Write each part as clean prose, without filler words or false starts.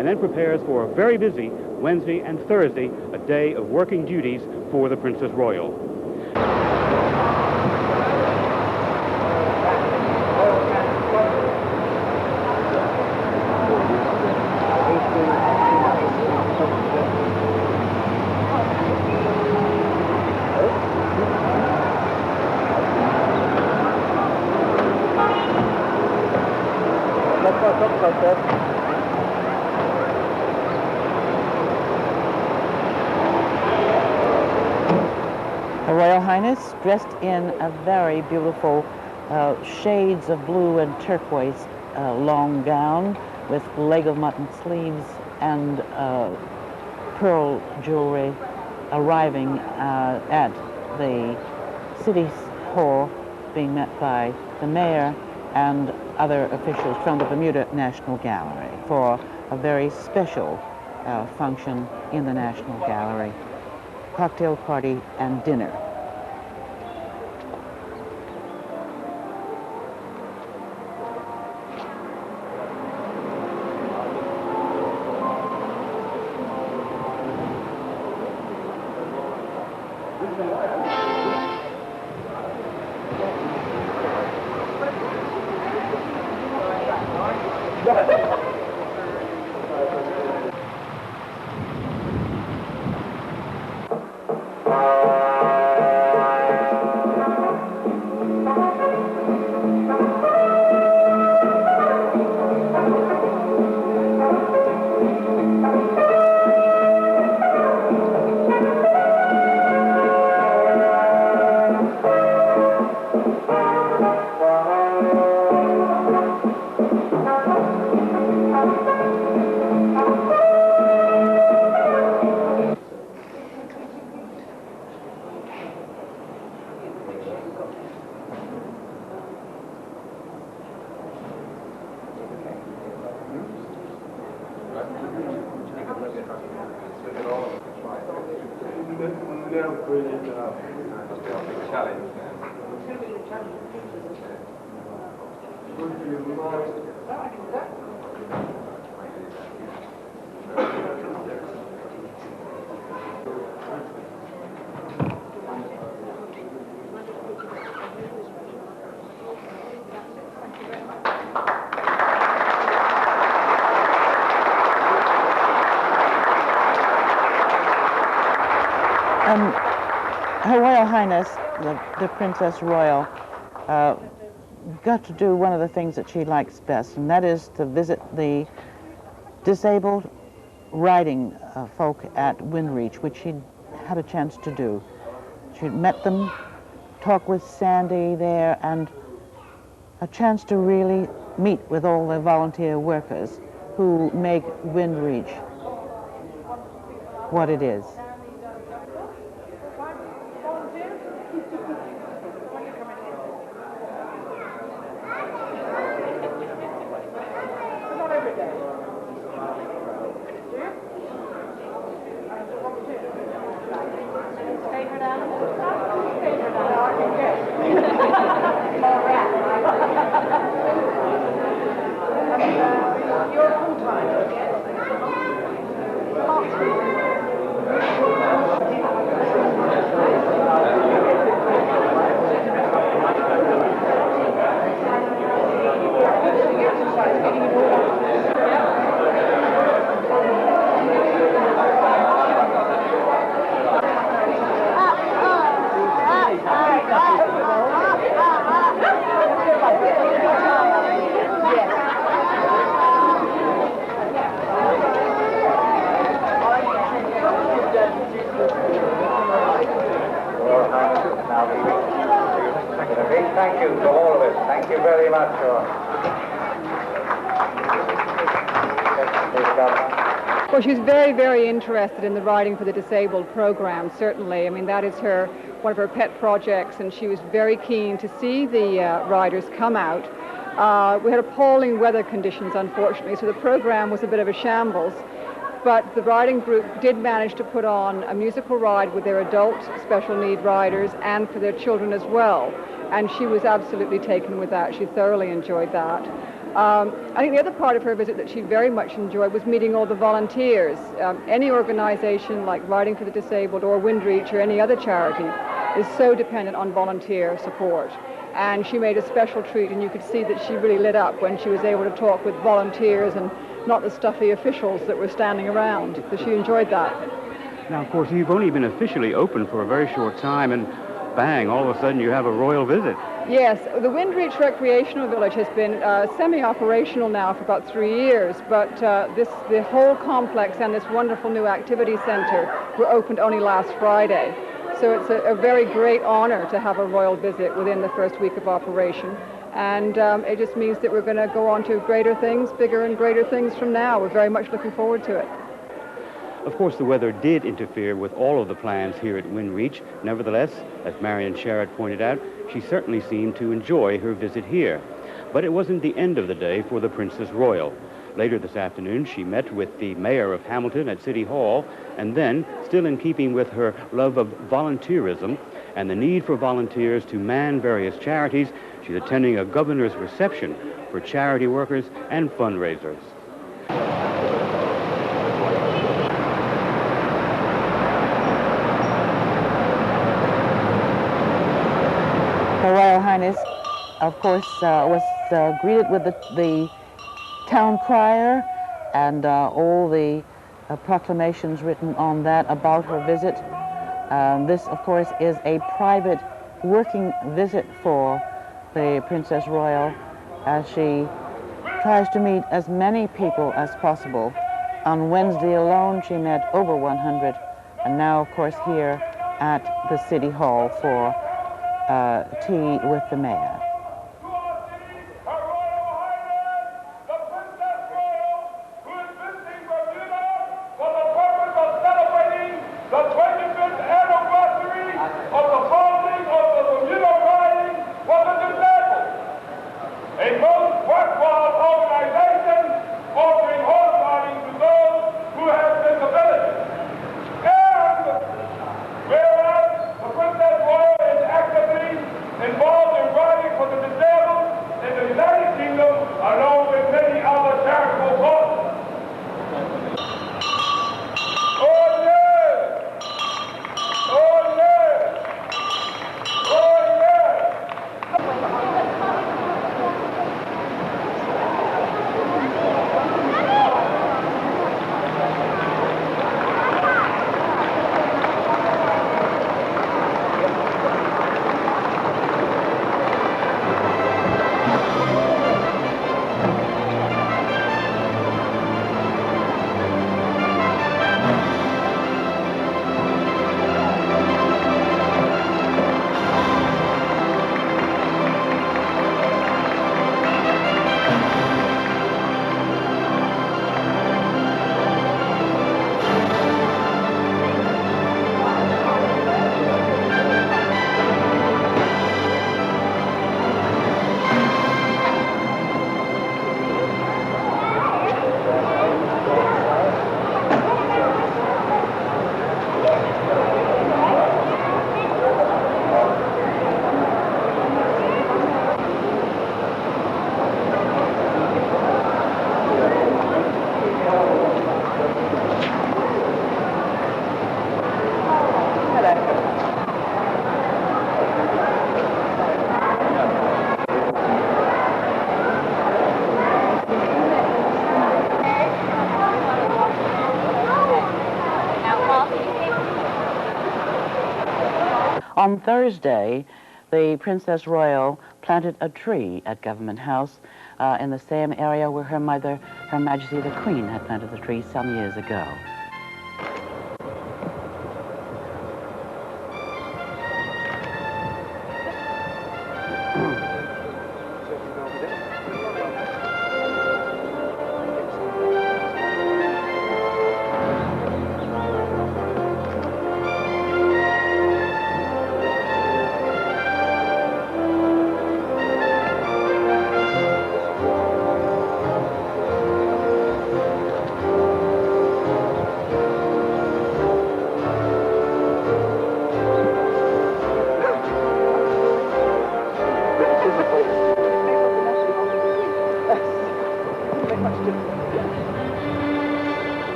and then prepares for a very busy Wednesday and Thursday, a day of working duties for the Princess Royal. Her Royal Highness, dressed in a very beautiful shades of blue and turquoise long gown with leg of mutton sleeves and pearl jewelry, arriving at the City Hall, being met by the mayor and other officials from the Bermuda National Gallery for a very special function in the National Gallery, cocktail party and dinner. Her Royal Highness, the Princess Royal, got to do one of the things that she likes best, and that is to visit the disabled riding folk at WindReach, which she had a chance to do. She met them, talked with Sandy there, and a chance to really meet with all the volunteer workers who make WindReach what it is. Thank you to all of us. Thank you very much. Well, she's very, very interested in the Riding for the Disabled program, certainly. I mean, that is one of her pet projects, and she was very keen to see the riders come out. We had appalling weather conditions, unfortunately, so the program was a bit of a shambles. But the riding group did manage to put on a musical ride with their adult special need riders and for their children as well. And she was absolutely taken with that. She thoroughly enjoyed that. I think the other part of her visit that she very much enjoyed was meeting all the volunteers. Any organization like Riding for the Disabled or WindReach or any other charity is so dependent on volunteer support. And she made a special treat, and you could see that she really lit up when she was able to talk with volunteers and not the stuffy officials that were standing around. So she enjoyed that. Now, of course, you've only been officially open for a very short time, and bang, all of a sudden you have a royal visit. Yes, the WindReach Recreational Village has been semi-operational now for about 3 years, but the whole complex and this wonderful new activity center were opened only last Friday. So it's a very great honor to have a royal visit within the first week of operation. And it just means that we're going to go on to greater things, bigger and greater things from now. We're very much looking forward to it. Of course, the weather did interfere with all of the plans here at WindReach. Nevertheless, as Marion Sherritt pointed out, she certainly seemed to enjoy her visit here. But it wasn't the end of the day for the Princess Royal. Later this afternoon, she met with the mayor of Hamilton at City Hall, and then, still in keeping with her love of volunteerism and the need for volunteers to man various charities, she's attending a governor's reception for charity workers and fundraisers. Her Royal Highness, of course, was greeted with the town crier and all the proclamations written on that about her visit. This, of course, is a private working visit for the Princess Royal as she tries to meet as many people as possible. On Wednesday alone, she met over 100, and now, of course, here at the City Hall for tea with the mayor. On Thursday, the Princess Royal planted a tree at Government House in the same area where her mother, Her Majesty the Queen, had planted the tree some years ago.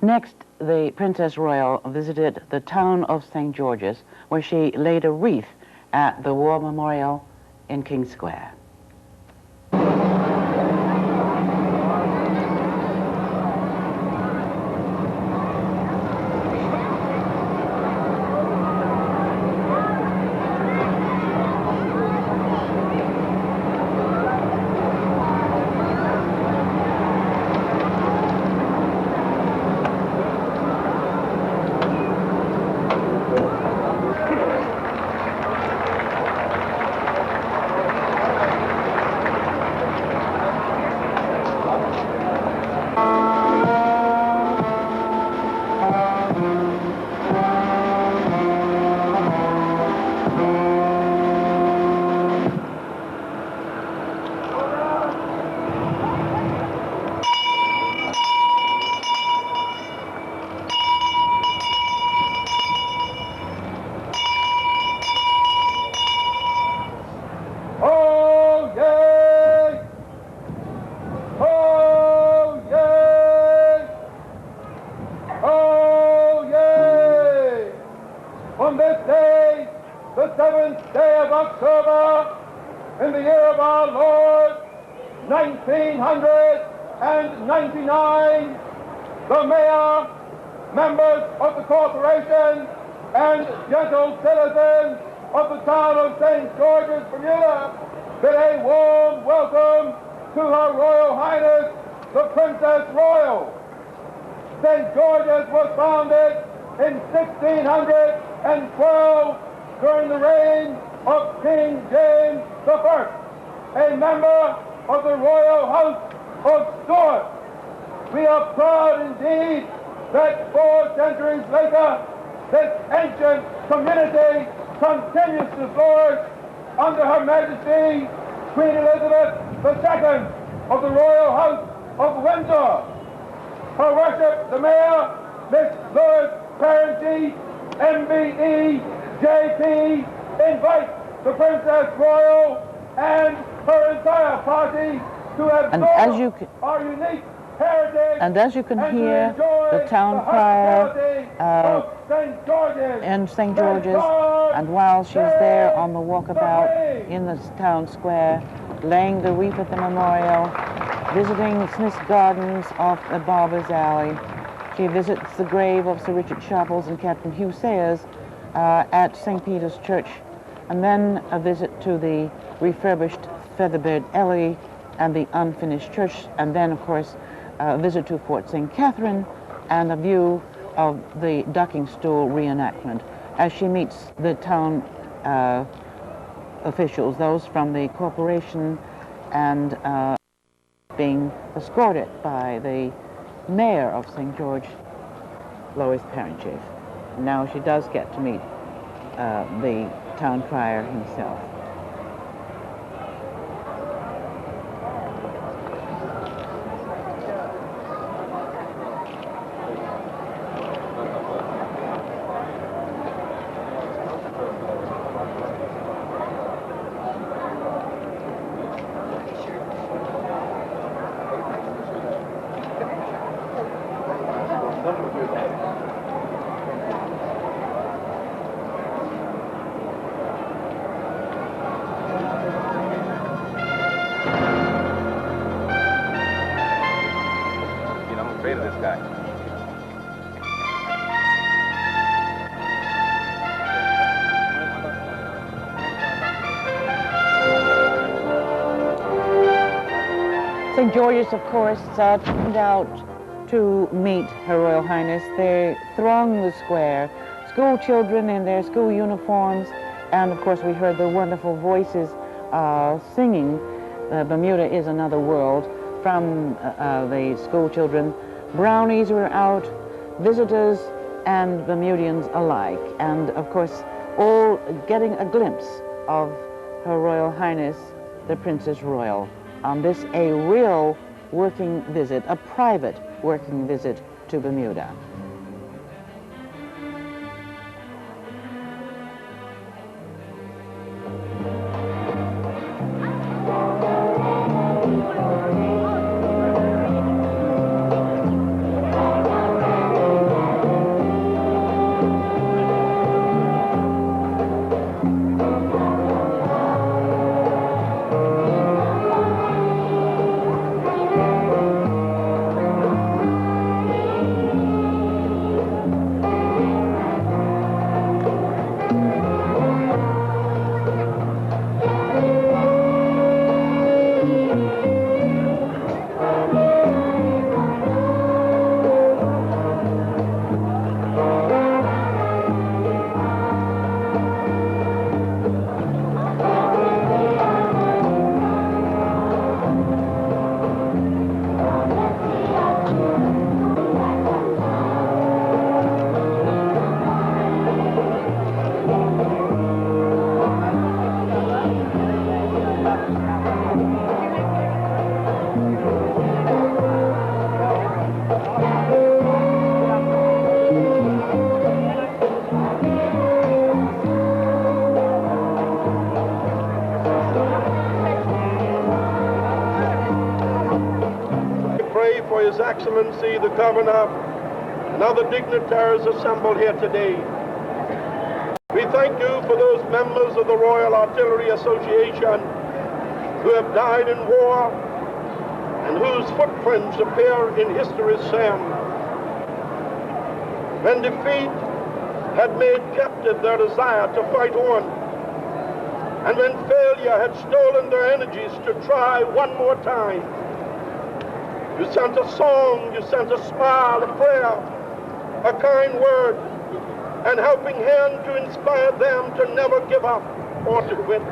Next, the Princess Royal visited the town of St. George's, where she laid a wreath at the War Memorial in King Square. On this day, the 7th day of October, in the year of our Lord, 1999, the mayor, members of the corporation, and gentle citizens of the town of St. George's, Bermuda, bid a warm welcome to Her Royal Highness, the Princess Royal. St. George's was founded in 1612 during the reign of King James I, a member of the Royal House of Stuart. We are proud indeed that 4 centuries later, this ancient community continues to flourish under Her Majesty Queen Elizabeth II of the Royal House of Windsor. Her Worship, the Mayor, Miss Lois Parenti, MBE, JP, invites the Princess Royal and her entire party to absorb our unique heritage. And as you can hear, the town crier in St. George's, and while she's there on the walkabout in the town square, laying the wreath at the memorial, visiting Smith's Gardens off the Barber's Alley, she visits the grave of Sir Richard Sharples and Captain Hugh Sayers at St. Peter's Church, and then a visit to the refurbished Featherbed Alley and the unfinished church, and then, of course, a visit to Fort St. Catherine and a view of the ducking stool reenactment as she meets the town officials, those from the corporation, and being escorted by the mayor of St. George, Lois Parenti. Now she does get to meet the town crier himself. I'm afraid of this guy. St. George's, of course, turned out to meet Her Royal Highness. They thronged the square, school children in their school uniforms, and of course we heard the wonderful voices singing Bermuda is Another World from the school children. Brownies were out, visitors and Bermudians alike, and of course all getting a glimpse of Her Royal Highness, the Princess Royal, on this a real working visit, a private working visit to Bermuda. Excellency the Governor, and other dignitaries assembled here today. We thank you for those members of the Royal Artillery Association who have died in war and whose footprints appear in history's sand. When defeat had made captive their desire to fight on, and when failure had stolen their energies to try one more time, you sent a song, you sent a smile, a prayer, a kind word, and helping hand to inspire them to never give up or to quit.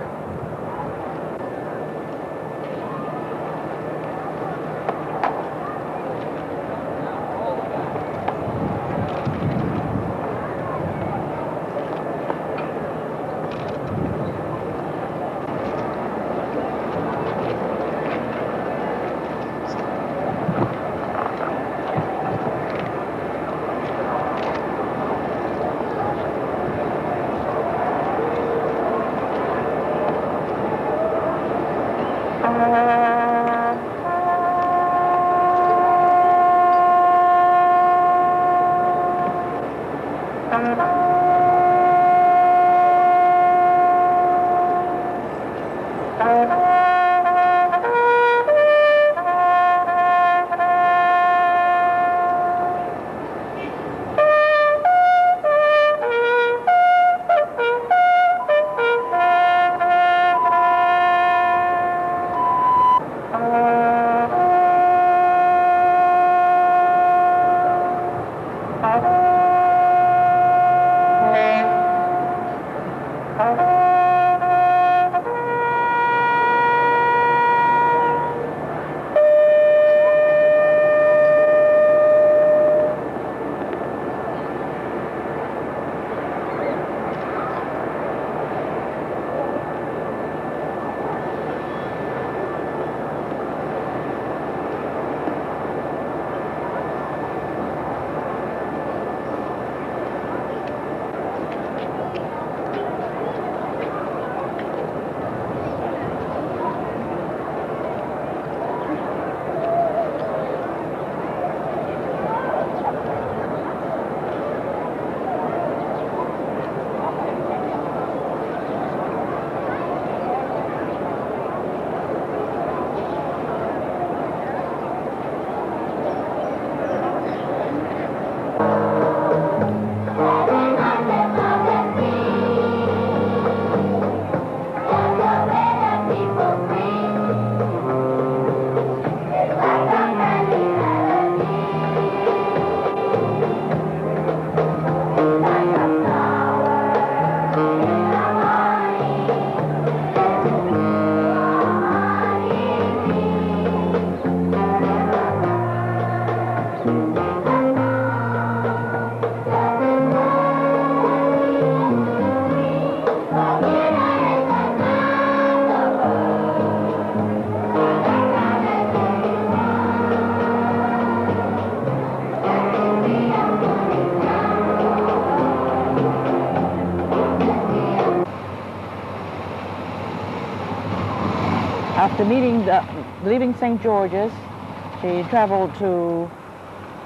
After leaving St. George's, she traveled to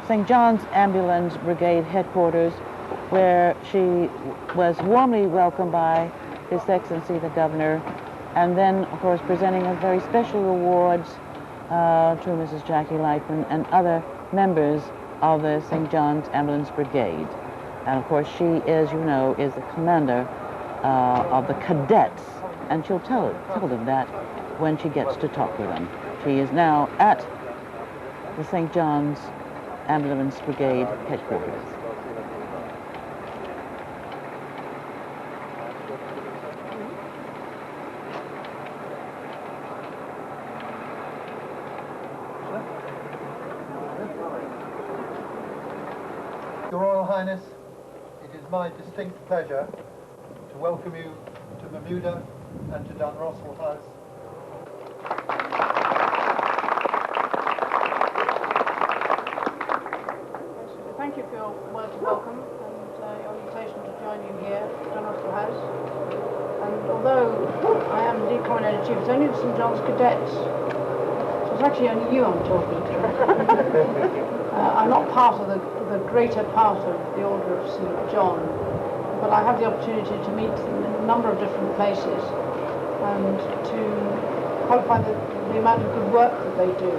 St. John's Ambulance Brigade headquarters, where she was warmly welcomed by His Excellency the Governor, and then, of course, presenting a very special awards to Mrs. Jackie Lightman and other members of the St. John's Ambulance Brigade. And, of course, she, as you know, is the commander of the cadets, and she'll tell them that when she gets to talk with them. She is now at the St. John's Ambulance Brigade headquarters. Your Royal Highness, it is my distinct pleasure to welcome you to Bermuda and to Dunrossell House. Thank you for your words of welcome and your invitation to join you here at Dunrossell House. And although I am indeed Common Editor Chief, it's only the St. John's Cadets. So It's actually only you I'm talking to. I'm not part of the greater part of the Order of St. John, but I have the opportunity to meet them in a number of different places and to qualify the amount of good work that they do.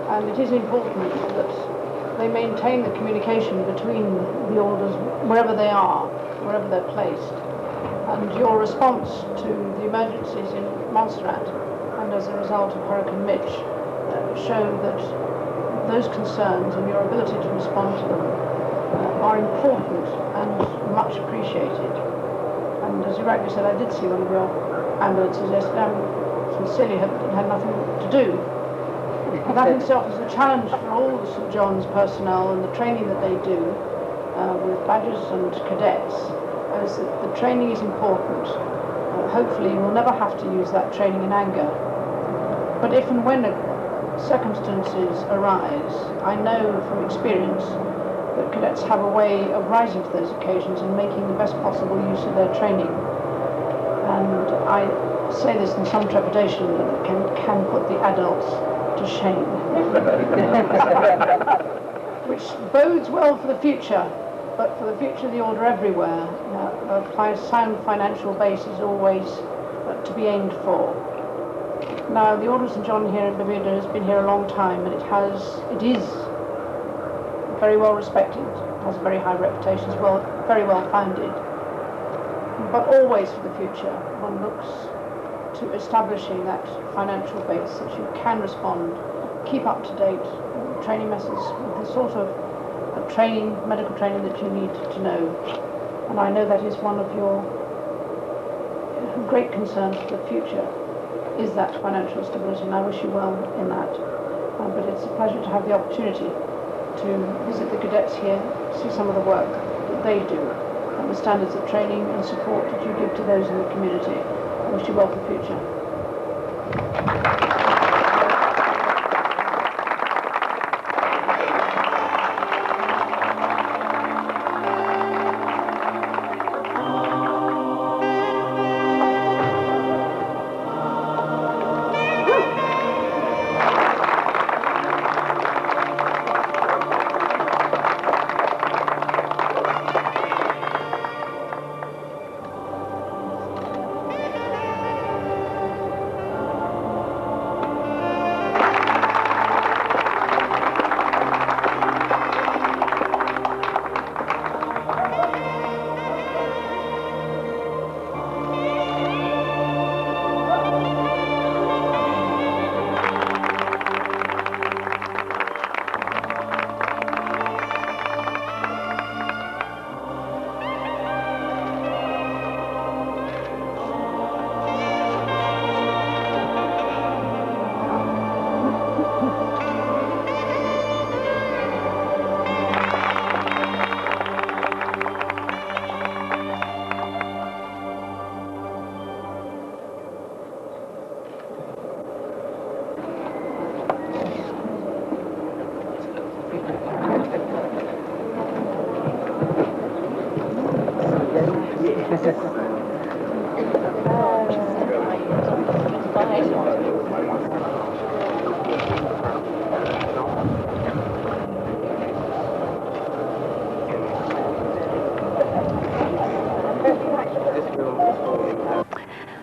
And it is important that they maintain the communication between the orders wherever they are, wherever they're placed. And your response to the emergencies in Montserrat and as a result of Hurricane Mitch show that those concerns and your ability to respond to them are important and much appreciated. And as you rightly said, I did see one of your ambulances yesterday. I sincerely hope it had nothing to do. That in itself is a challenge for all the St. John's personnel and the training that they do with badges and cadets, as the training is important. Hopefully we'll never have to use that training in anger. But if and when circumstances arise, I know from experience that cadets have a way of rising to those occasions and making the best possible use of their training. And I say this in some trepidation that it can put the adults to shame. Which bodes well for the future, but for the future of the Order everywhere, a sound financial base is always to be aimed for. Now, the Order of St. John here in Bermuda has been here a long time, and it is very well respected, has a very high reputation, is very well founded. But always for the future, one looks to establishing that financial base that you can respond, keep up to date training methods with the sort of medical training that you need to know. And I know that is one of your great concerns for the future, is that financial stability, and I wish you well in that. But it's a pleasure to have the opportunity to visit the cadets here, see some of the work that they do, and the standards of training and support that you give to those in the community. I wish you well for the future.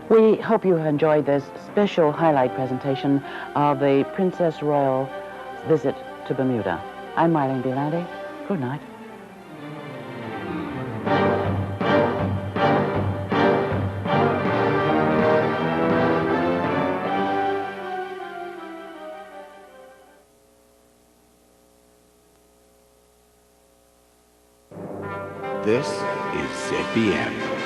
We hope you have enjoyed this special highlight presentation of the Princess Royal visit to Bermuda. I'm Marlene Biolandi. Good night. This is ZBM.